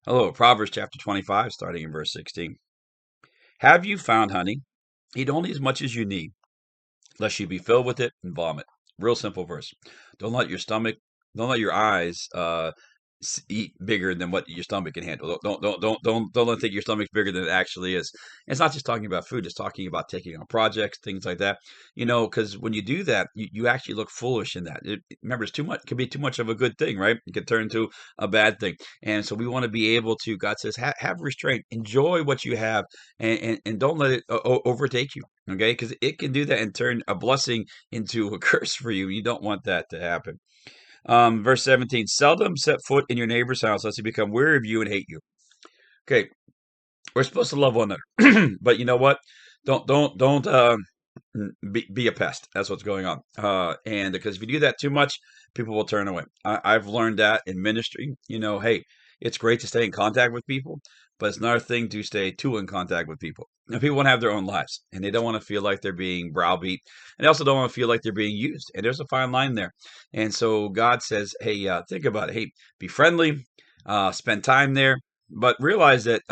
Hello, Proverbs chapter 25, starting in verse 16. Have you found honey? Eat only as much as you need, lest you be filled with it and vomit. Real simple verse. Don't let your stomach, don't let your eyes eat bigger than what your stomach can handle. Don't let think your stomach's bigger than it actually is. It's not just talking about food; it's talking about taking on projects, things like that. Because when you do that, you actually look foolish in that. Remember, it's too much. Can be too much of a good thing, right? It can turn into a bad thing. And so we want to be able to. God says, have restraint, enjoy what you have, and don't let it overtake you. Okay, because it can do that and turn a blessing into a curse for you. You don't want that to happen. Verse 17, seldom set foot in your neighbor's house lest he become weary of you and hate you. Okay, we're supposed to love one another, but you know what? Don't be a pest. That's what's going on. And because if you do that too much, people will turn away. I've learned that in ministry. Hey, it's great to stay in contact with people, but it's another thing to stay too in contact with people. And people want to have their own lives, and they don't want to feel like they're being browbeat, and they also don't want to feel like they're being used. And there's a fine line there. And so God says, hey, think about it. Hey, be friendly, spend time there, but realize that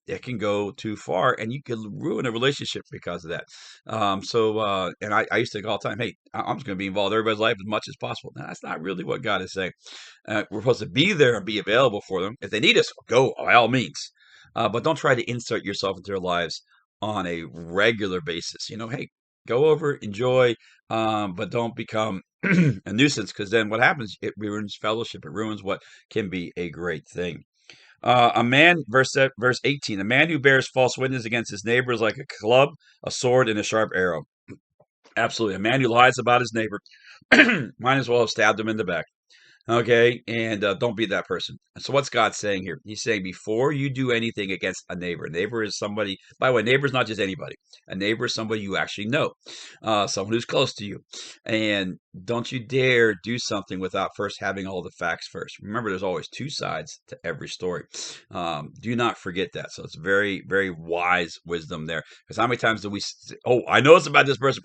it can go too far, and you can ruin a relationship because of that. And I used to think all the time, hey, I'm just going to be involved in everybody's life as much as possible. Now, that's not really what God is saying. We're supposed to be there and be available for them. If they need us, go by all means. But don't try to insert yourself into their lives on a regular basis. Hey, go over, enjoy, but don't become a nuisance, because then what happens? It ruins fellowship. It ruins what can be a great thing. Verse 18, a man who bears false witness against his neighbor is like a club, a sword, and a sharp arrow. Absolutely. A man who lies about his neighbor might as well have stabbed him in the back. Okay, and don't be that person. So what's God saying here? He's saying before you do anything against a neighbor is somebody. By the way, neighbor is not just anybody. A neighbor is somebody you actually know, someone who's close to you. And don't you dare do something without first having all the facts first. Remember, there's always two sides to every story. Do not forget that. So it's very, very wise wisdom there. Because how many times do we? Oh, I know it's about this person.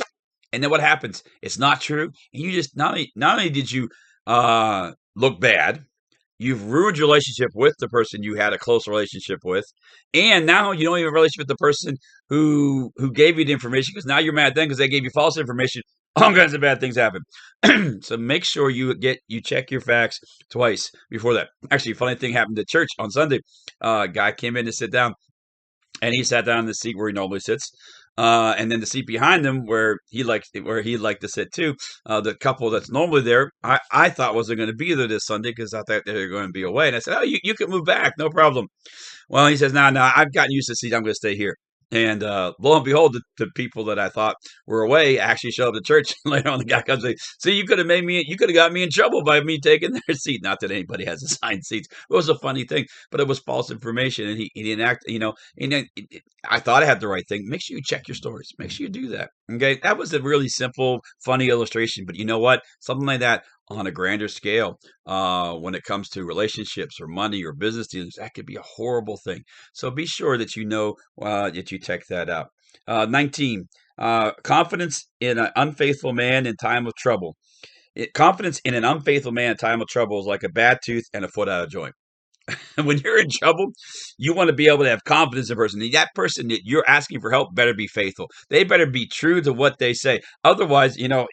And then what happens? It's not true. And you just not only did you look bad. You've ruined your relationship with the person you had a close relationship with, and now you don't even have a relationship with the person who gave you the information, because now you're mad at them because they gave you false information. All kinds of bad things happen. So make sure you check your facts twice before that. Actually, a funny thing happened at church on Sunday. A guy came in to sit down, and he sat down in the seat where he normally sits. And then the seat behind him, where he liked to sit too, the couple that's normally there, I thought wasn't going to be there this Sunday because I thought they were going to be away. And I said, "Oh, you can move back, no problem." Well, he says, "No, I've gotten used to the seat. I'm going to stay here." And lo and behold, the people that I thought were away actually showed up to church. Later on, the guy comes and says, "See, you could have got me in trouble by me taking their seat." Not that anybody has assigned seats. It was a funny thing, but it was false information, and he didn't act. And then I thought I had the right thing. Make sure you check your stories. Make sure you do that. Okay, that was a really simple, funny illustration. But you know what? Something like that on a grander scale, when it comes to relationships or money or business dealings, that could be a horrible thing. So be sure that you know that you check that out. 19. Confidence in an unfaithful man in time of trouble. Confidence in an unfaithful man in time of trouble is like a bad tooth and a foot out of joint. When you're in trouble, you want to be able to have confidence in a person. And that person that you're asking for help better be faithful. They better be true to what they say. Otherwise, a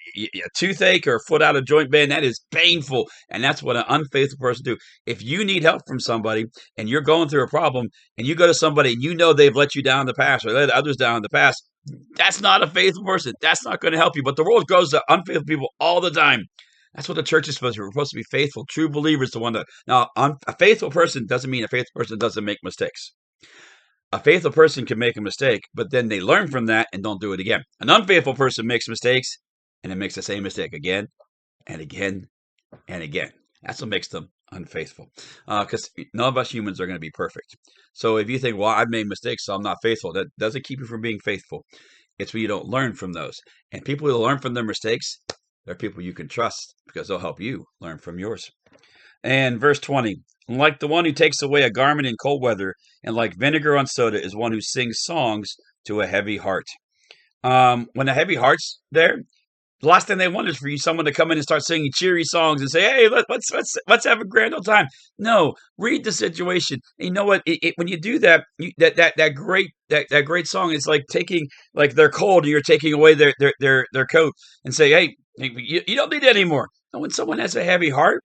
toothache or a foot out of joint, man, that is painful. And that's what an unfaithful person do. If you need help from somebody and you're going through a problem and you go to somebody and you know they've let you down in the past or let others down in the past, that's not a faithful person. That's not going to help you. But the world goes to unfaithful people all the time. That's what the church is supposed to be. We're supposed to be faithful, true believers to one another. Now, a faithful person doesn't mean a faithful person doesn't make mistakes. A faithful person can make a mistake, but then they learn from that and don't do it again. An unfaithful person makes mistakes and then makes the same mistake again and again and again. That's what makes them unfaithful. Because none of us humans are going to be perfect. So if you think, well, I've made mistakes, so I'm not faithful, that doesn't keep you from being faithful. It's when you don't learn from those. And people who learn from their mistakes, they're people you can trust because they'll help you learn from yours. And verse 20, like the one who takes away a garment in cold weather, and like vinegar on soda is one who sings songs to a heavy heart. When a heavy heart's there, The last thing they want is for you someone to come in and start singing cheery songs and say, "Hey, let's have a grand old time." No, read the situation. And you know what? When you do that, that great song is like taking like they're cold and you're taking away their coat and say, "Hey, you don't need it anymore." And when someone has a heavy heart,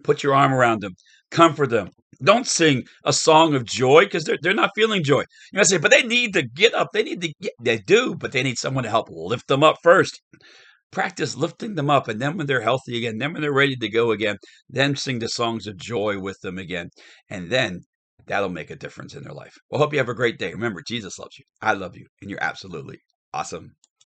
put your arm around them, comfort them. Don't sing a song of joy because they're not feeling joy. You know, I say, but they need to get up. They need to get, they do, but they need someone to help lift them up first. Practice lifting them up, and then when they're healthy again, then when they're ready to go again, then sing the songs of joy with them again. And then that'll make a difference in their life. Well, hope you have a great day. Remember, Jesus loves you. I love you, and you're absolutely awesome.